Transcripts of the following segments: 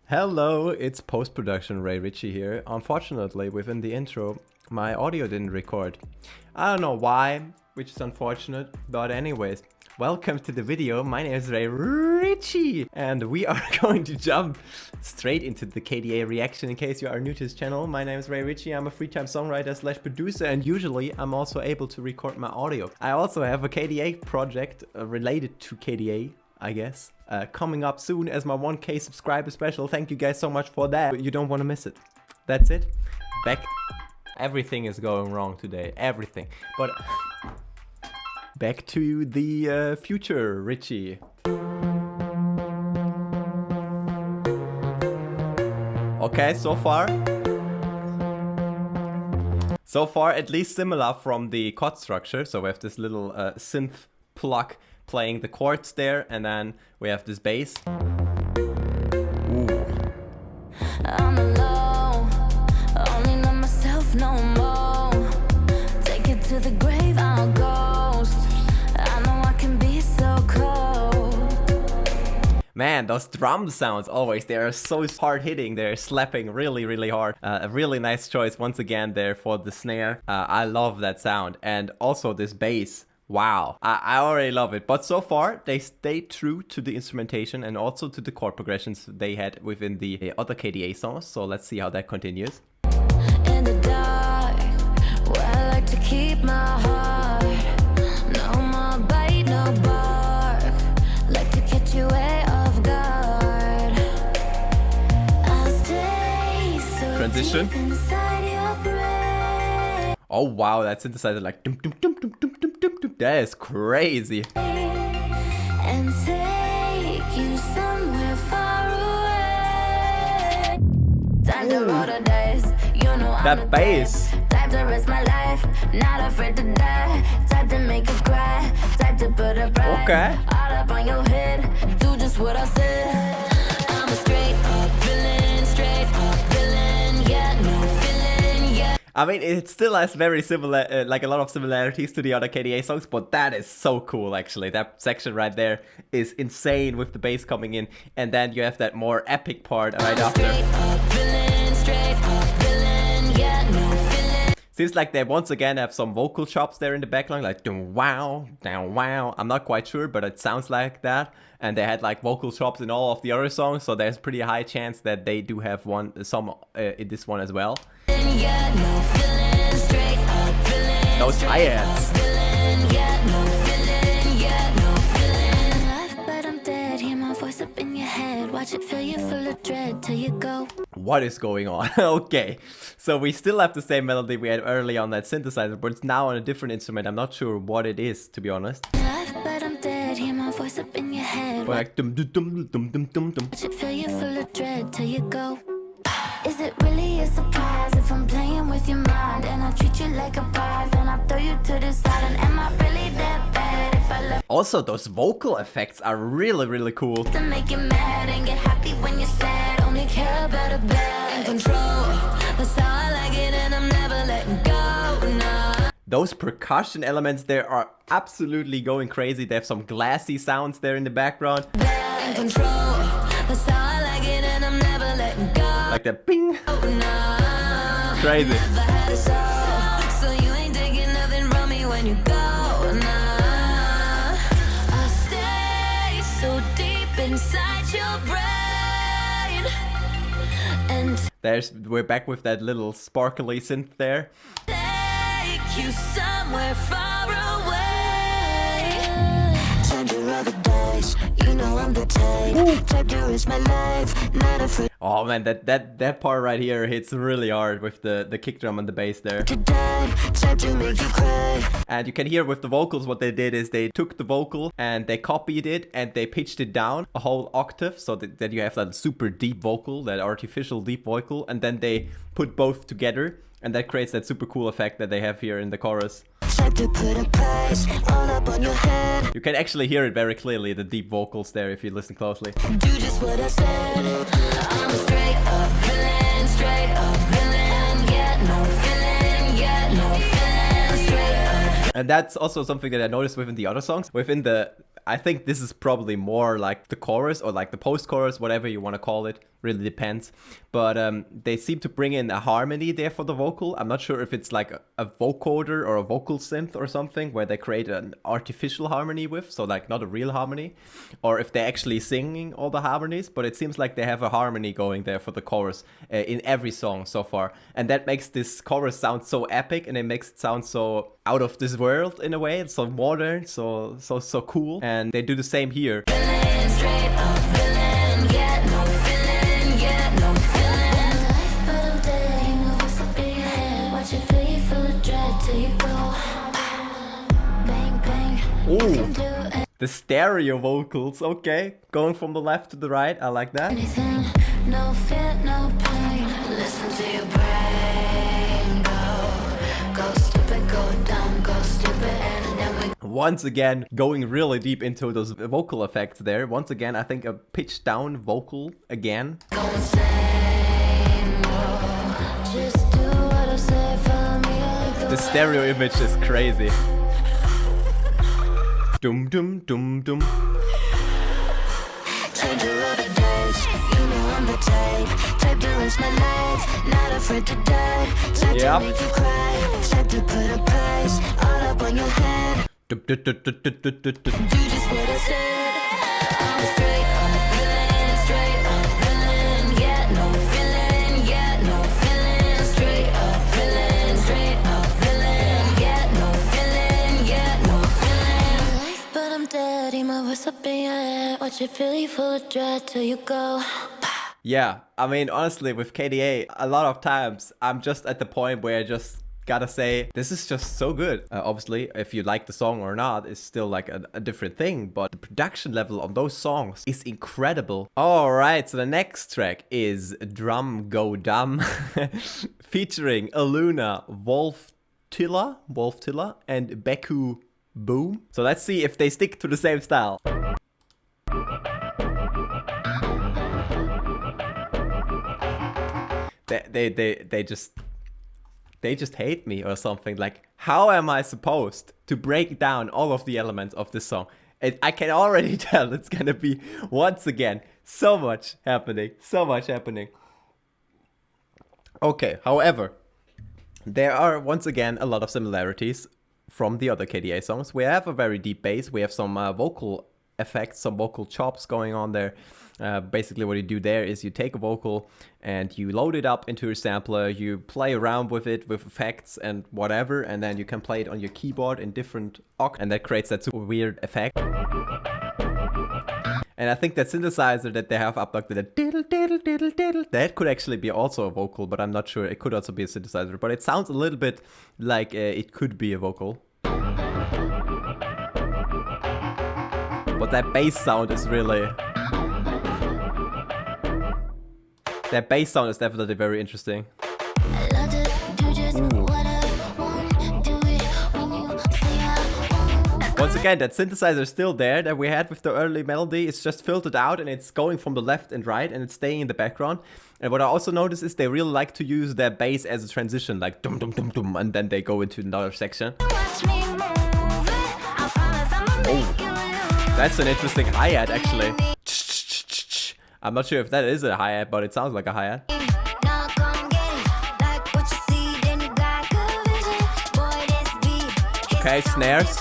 Hello, it's post-production Ricci here. Unfortunately, within the intro, my audio didn't record. I don't know why, which is unfortunate, but anyways, welcome to the video. My name is Ricci, and we are going to jump straight into the KDA reaction. In case you are new to this channel, my name is Ricci. I'm a freetime songwriter / producer, and usually I'm also able to record my audio. I also have a KDA project related to KDA, I guess, coming up soon as my 1K subscriber special. Thank you guys so much for that. You don't want to miss it. That's it. Everything is going wrong today. Everything. But back to the future, Ricci. Okay, so far at least similar from the chord structure. So we have this little synth plug playing the chords there, and then we have this bass. Ooh. I'm alone, only know myself no more. Take it to the grave, I'll ghost. I know I can be so cold. Man, those drum sounds always, they are so hard hitting, they're slapping really hard. A really nice choice once again there for the snare. I love that sound, and also this bass. Wow, I already love it. But so far, they stayed true to the instrumentation and also to the chord progressions they had within the other KDA songs. So let's see how that continues. In the dark, where I like to keep my heart. No more bite, no bark. Like to catch you way off guard. I'll stay so transition. Deep inside your brain. Oh wow, that synthesizer like dum dum dum dum dum dum dum dum. That is crazy. And take you somewhere far away. Time to roll the dice. You know that bass. Time to risk my life. Not afraid to die. Time to make you cry. Time to put a price. Okay. All up on your head. Do just what I said. I'm a straight up villain. Straight up villain. Yeah, no feeling. Yeah. I mean, it still has very similar, like a lot of similarities to the other KDA songs, but that is so cool, actually. That section right there is insane with the bass coming in, and then you have that more epic part right after. Seems like they once again have some vocal chops there in the background, like dum wow, down wow. I'm not quite sure, but it sounds like that. And they had like vocal chops in all of the other songs, so there's pretty high chance that they do have some in this one as well. Those hi-hats. What is going on? Okay, so we still have the same melody we had earlier on that synthesizer, but it's now on a different instrument. I'm not sure what it is, to be honest. But like dum dum dum dum dum dum dum. Is it really a surprise if I'm playing with your mind and I treat you like a prize and I throw you to the side, and am I really that bad if I love? Also, those vocal effects are really cool. To make you mad and get happy when you're sad, only care about a bad. In control, that's how I like it, and I'm never letting go, no. Those percussion elements there are absolutely going crazy. They have some glassy sounds there in the background. In control, that's how I like it, and I'm never letting go. Like that ping. Crazy. So you ain't taking nothing from me when you go. I'll stay so deep inside your brain. And we're back with that little sparkly synth there. Take you somewhere far away. Time to roll the dice. You know I'm the type to risk my life. Not afraid. Oh man, that part right here hits really hard with the kick drum and the bass there. Time to make you cry. And you can hear with the vocals what they did is they took the vocal and they copied it and they pitched it down a whole octave so that you have that super deep vocal, that artificial deep vocal, and then they put both together, and that creates that super cool effect that they have here in the chorus. To put a price all up on your head. You can actually hear it very clearly, the deep vocals there, if you listen closely. Do just what I said. I'm a straight up villain, yeah, no feeling, yeah, no feeling, straight up. And that's also something that I noticed within the other songs. Within the I think this is probably more like the chorus or like the post-chorus, whatever you want to call it. Really depends. But they seem to bring in a harmony there for the vocal. I'm not sure if it's like a vocoder or a vocal synth or something where they create an artificial harmony with, so like not a real harmony, or if they're actually singing all the harmonies, but it seems like they have a harmony going there for the chorus in every song so far. And that makes this chorus sound so epic, and it makes it sound so out of this world in a way. It's so modern, so cool. And they do the same here. Ooh, the stereo vocals, okay. Going from the left to the right, I like that. No fear, no pain. Listen to your brain. Go stupid, go dumb, go stupid, and then we... Once again, going really deep into those vocal effects there. Once again, I think a pitch down vocal again. Go insane, just do what I say, follow me. The stereo image is crazy. Dum dum dum dum. Time to roll the dice. You know I'm the type. Type to rinse my life. Not afraid to die. Type to make you cry. Type to put a price all up on your head. Do just what I said. I'm straight, I'm feeling straight, I'm feeling. Yeah, no feeling, yeah, no feeling. Straight up feeling, straight up feeling. Yeah, no feeling, yeah, no feeling. But I'm dead, my voice up in your head. Watch it feel full of dread till you go. Yeah, I mean, honestly, with KDA, a lot of times I'm just at the point where I just gotta say, this is just so good. Obviously, if you like the song or not, is still like a different thing, but the production level on those songs is incredible. Alright, so the next track is Drum Go Dum, featuring Aluna, Wolftilla, and Beku Boom. So let's see if they stick to the same style. They just hate me or something. Like, how am I supposed to break down all of the elements of this song? I can already tell it's gonna be, once again, so much happening. Okay, however, there are once again a lot of similarities from the other KDA songs. We have a very deep bass, we have some vocal effects, some vocal chops going on there. Basically what you do there is you take a vocal and you load it up into your sampler, you play around with it with effects and whatever, and then you can play it on your keyboard in different octaves, and that creates that super weird effect. And I think that synthesizer that they have uploaded, that diddle diddle diddle diddle, that could actually be also a vocal, but I'm not sure. It could also be a synthesizer, but it sounds a little bit like it could be a vocal. But that bass sound is really... That bass sound is definitely very interesting. Ooh. Once again, that synthesizer is still there that we had with the early melody. It's just filtered out and it's going from the left and right and it's staying in the background. And what I also noticed is they really like to use their bass as a transition, like dum dum dum dum, and then they go into another section. Oh, that's an interesting hi-hat actually. I'm not sure if that is a hi-hat, but it sounds like a hi-hat. Okay, snares.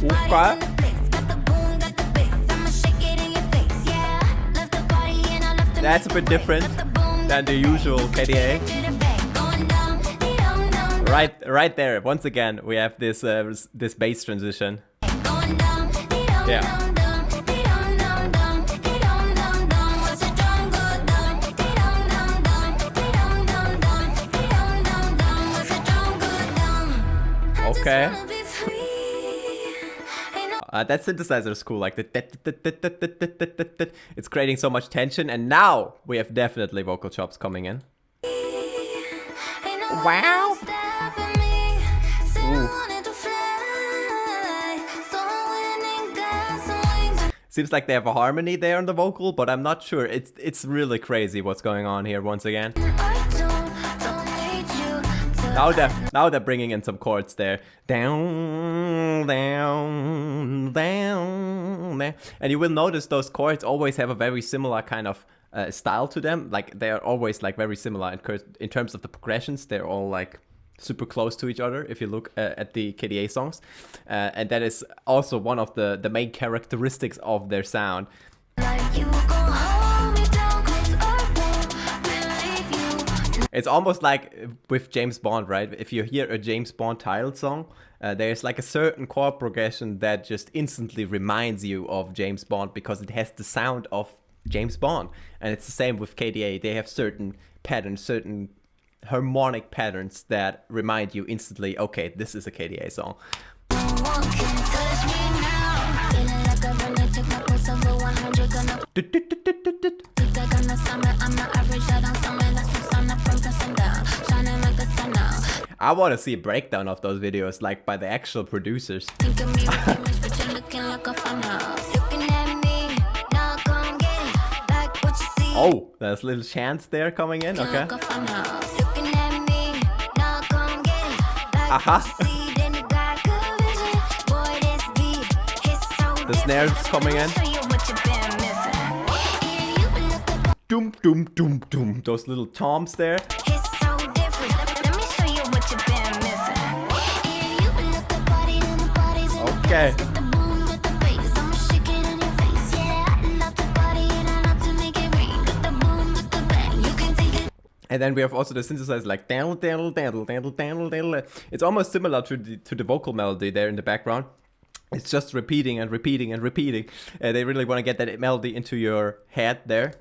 Okay. That's a bit different than the usual KDA. Right there. Once again, we have this this bass transition. Yeah. Okay. That synthesizer is cool, like the it's creating so much tension, and now we have definitely vocal chops coming in. Wow. Ooh. Seems like they have a harmony there on the vocal, but I'm not sure. It's really crazy what's going on here once again. Now they're bringing in some chords there. Down, down, down, down. And you will notice those chords always have a very similar kind of style to them. Like they're always like very similar in terms of the progressions. They're all like super close to each other if you look at the KDA songs. And that is also one of the main characteristics of their sound. It's almost like with James Bond, right? If you hear a James Bond title song, there's like a certain chord progression that just instantly reminds you of James Bond because it has the sound of James Bond. And it's the same with KDA. They have certain patterns, certain harmonic patterns that remind you instantly, okay, this is a KDA song. I want to see a breakdown of those videos, like by the actual producers. Oh, there's little chants there coming in, okay. Aha. The snare's coming in. Doom, doom, doom, doom. Those little toms there. Okay. And then we have also the synthesizer like dandle, dandle, dandle, dandle, dandle, dandle. It's almost similar to the vocal melody there in the background. It's just repeating and repeating and repeating. They really want to get that melody into your head there.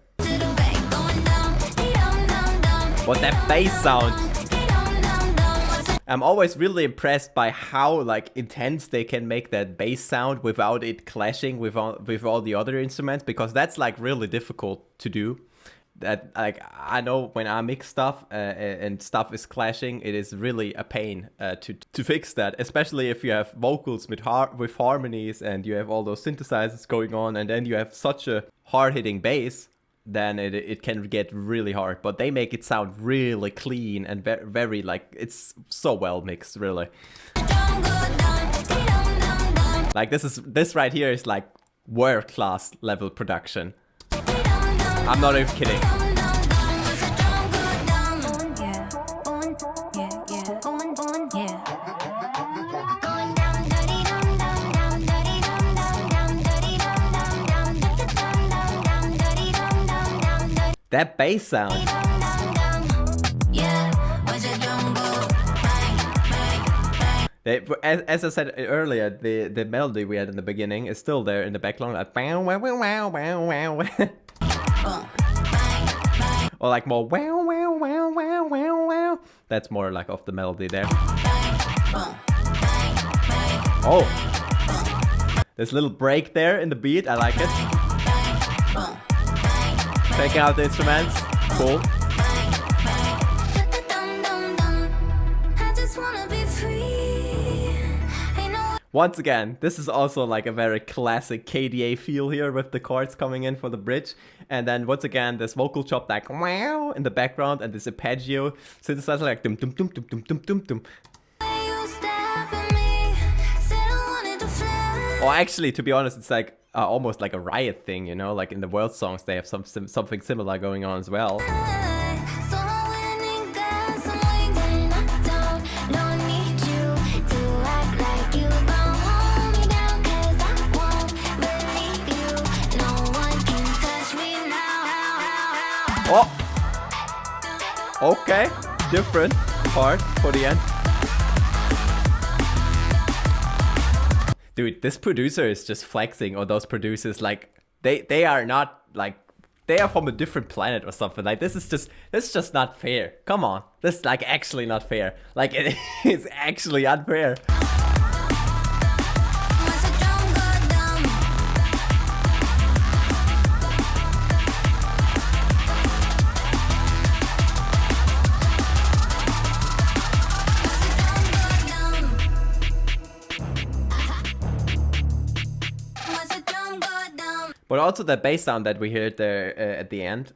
What that bass sound. I'm always really impressed by how like intense they can make that bass sound without it clashing with all the other instruments, because that's like really difficult to do. That like I know when I mix stuff and stuff is clashing, it is really a pain to fix that, especially if you have vocals with harmonies and you have all those synthesizers going on, and then you have such a hard-hitting bass, then it can get really hard. But they make it sound really clean and very like it's so well mixed, really. Like this right here is like world-class level production. I'm not even kidding. That bass sound. As I said earlier, the melody we had in the beginning is still there in the background. Like, wow, wow, wow, wow, wow, wow. Or like more wow, wow, wow, wow, wow, wow. That's more like of the melody there. Oh. There's a little break there in the beat. I like it. Taking out the instruments. Cool. Once again, this is also like a very classic KDA feel here with the chords coming in for the bridge. And then once again, this vocal chop like wow in the background and this arpeggio synthesizer like dum dum dum dum dum dum dum dum. Or actually, to be honest, it's like almost like a riot thing, you know? Like in the world songs, they have something similar going on as well. Oh! Okay, different part for the end. Dude, this producer is just flexing, or those producers, like, they are not, like, they are from a different planet or something. Like, this is just not fair. Come on. This is, like, actually not fair. Like, it is actually unfair. But also the bass sound that we heard there at the end.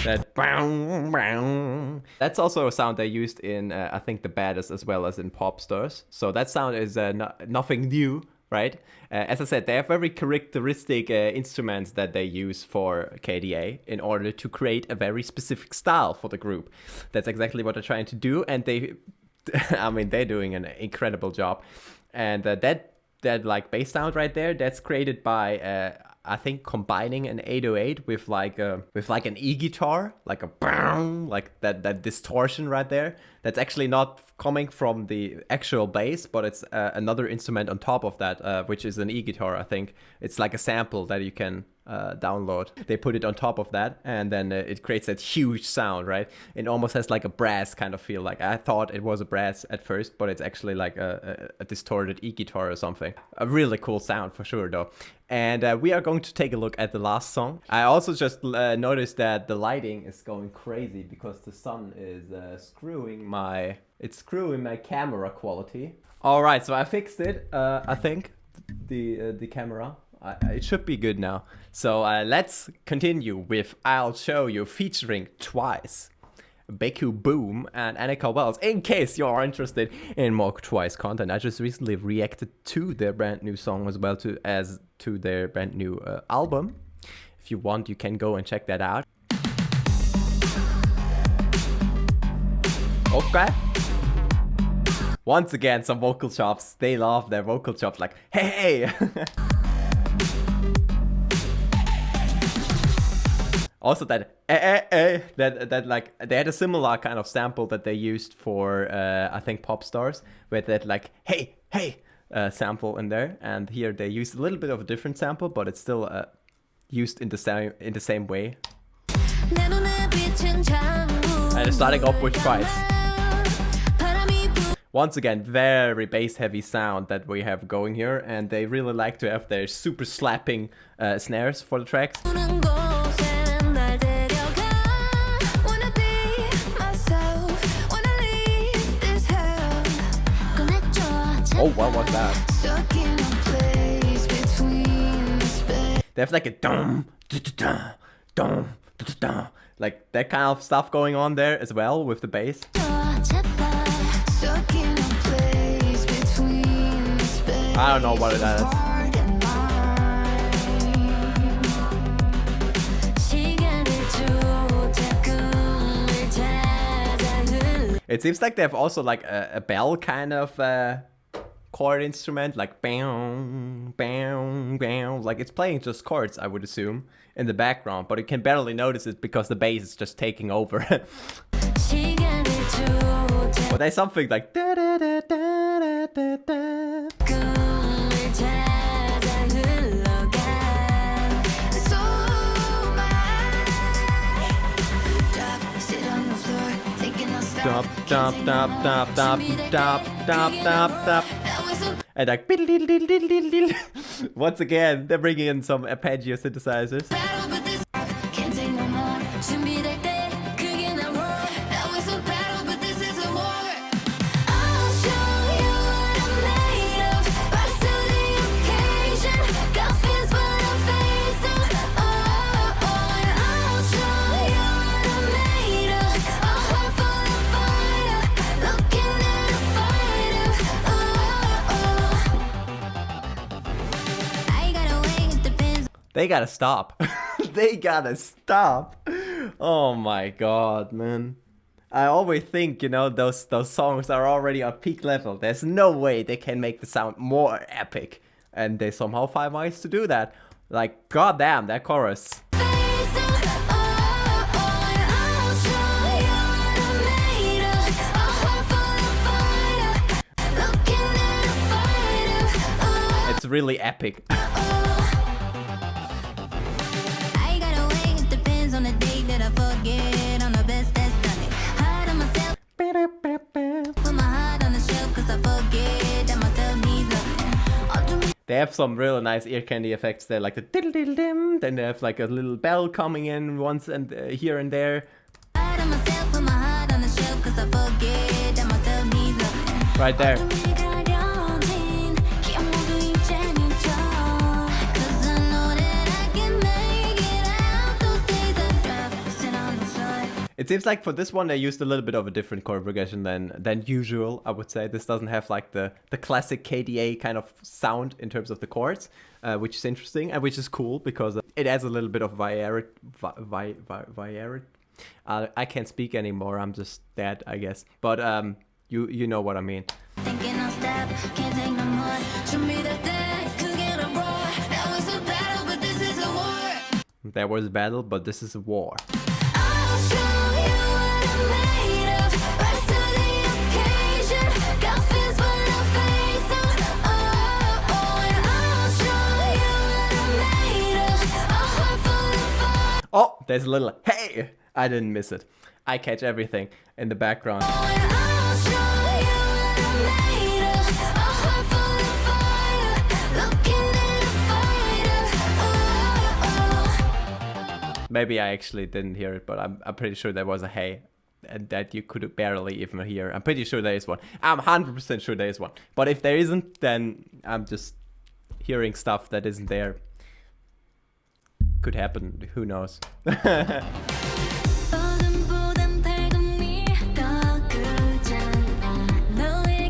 That bang. That's also a sound they used in, I think, the Baddest as well as in Pop Stars. So that sound is nothing new, right? As I said, they have very characteristic instruments that they use for KDA in order to create a very specific style for the group. That's exactly what they're trying to do, and they, I mean, they're doing an incredible job. And that like bass sound right there, that's created by I think combining an 808 with like an e-guitar, like a bang, like that distortion right there. That's actually not coming from the actual bass, but it's another instrument on top of that, which is an e-guitar. I think it's like a sample that you can download. They put it on top of that, and then it creates that huge sound, right? It almost has like a brass kind of feel. Like I thought it was a brass at first, but it's actually like a distorted e-guitar or something. A really cool sound for sure, though. And we are going to take a look at the last song. I also just noticed that the lighting is going crazy because the sun is screwing my camera quality. All right, so I fixed it. I think the camera. It should be good now. So let's continue with I'll Show You featuring Twice, Beku Boom, and Annika Wells. In case you are interested in more Twice content, I just recently reacted to their brand new song as well as to their brand new album. If you want, you can go and check that out. Okay. Once again, some vocal chops. They love their vocal chops. Like, hey, hey. Also that that like they had a similar kind of sample that they used for I think Pop Stars, with that like hey sample in there, and here they used a little bit of a different sample, but it's still used in the same way. And starting off with Twice. Once again, very bass heavy sound that we have going here, and they really like to have their super slapping snares for the tracks. Oh, what was that? They have like a dum, dum, like that kind of stuff going on there as well with the bass. I don't know what that is. It seems like they have also like a bell kind of chord instrument, like bang, bang, bang. Like it's playing just chords, I would assume, in the background, but you can barely notice it because the bass is just taking over. But there's something like da, da, da, da, da, da, da. Stop, stop, stop, stop, stop, stop, stop, stop, stop. And like, once again, they're bringing in some arpeggio synthesizers. They gotta stop. They gotta stop. Oh my god, man. I always think, you know, those songs are already on peak level. There's no way they can make the sound more epic. And they somehow find ways to do that. Like, goddamn, that chorus. It's really epic. They have some really nice ear candy effects there, like the diddle diddle dim. Then they have like a little bell coming in once and here and there. Right there. It seems like for this one they used a little bit of a different chord progression than usual, I would say. This doesn't have like the classic KDA kind of sound in terms of the chords, which is interesting and which is cool because it adds a little bit of variety. I can't speak anymore, I'm just dead, I guess. But you know what I mean. Thinking I'll stop, can't take no more. Show me that day, could get a roar. That was a battle, but this is a war. There was a battle, but this is a war. I'll show you what I'm made of. Rise to the occasion. Got fears when I face them. And I'll show you what I'm made of. A heart full of fire. Oh, there's a little hey! I didn't miss it. I catch everything in the background. And I'll show you what I'm made of. A heart full of fire. Looking at a fighter. Maybe I actually didn't hear it, but I'm pretty sure there was a hey, and that you could barely even hear. I'm pretty sure there is one. I'm 100% sure there is one. But if there isn't, then I'm just hearing stuff that isn't there. Could happen. Who knows?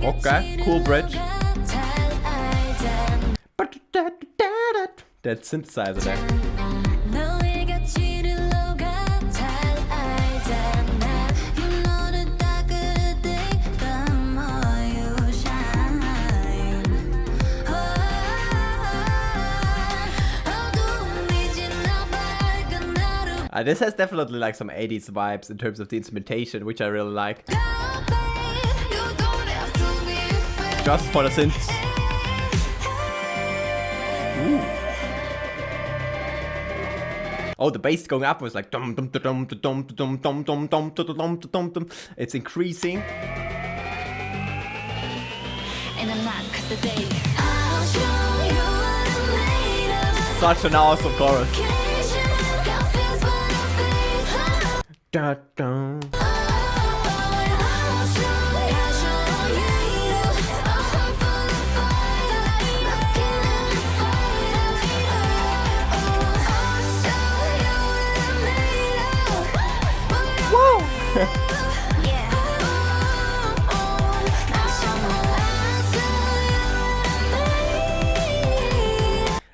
Okay, cool bridge. That synthesizer there. This has definitely like some 80s vibes in terms of the instrumentation, which I really like. Just for the synths. Ooh. Oh, the bass going up was like dum dum dum dum dum dum dum dum dum dum dum dum. It's increasing. Such an awesome chorus. Da, da.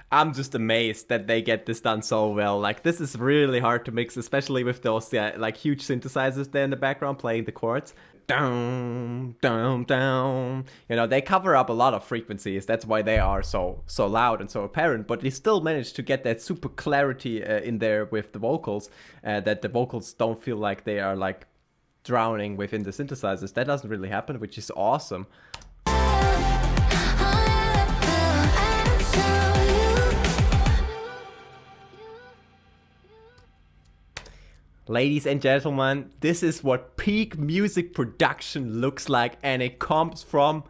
I'm just amazed that they get this done so well. Like, this is really hard to mix, especially with those like huge synthesizers there in the background playing the chords. Down, down, down. You know, they cover up a lot of frequencies. That's why they are so loud and so apparent. But they still manage to get that super clarity in there with the vocals, that the vocals don't feel like they are like drowning within the synthesizers. That doesn't really happen, which is awesome. Ladies and gentlemen, this is what peak music production looks like, and it comes from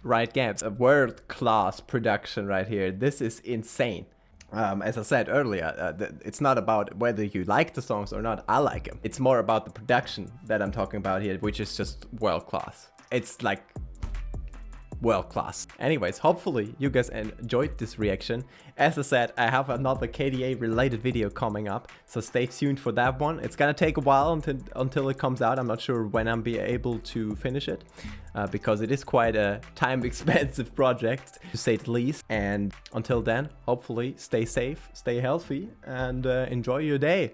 Riot Games, a world-class production right here. This is insane. As I said earlier, it's not about whether you like the songs or not. I like them. It's more about the production that I'm talking about here, which is just world-class. It's like world-class. Anyways, hopefully you guys enjoyed this reaction. As I said, I have another KDA related video coming up, so stay tuned for that one. It's gonna take a while until it comes out. I'm not sure when I'll be able to finish it, because it is quite a time-expensive project, to say the least. And until then, hopefully stay safe, stay healthy, and enjoy your day.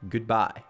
Goodbye.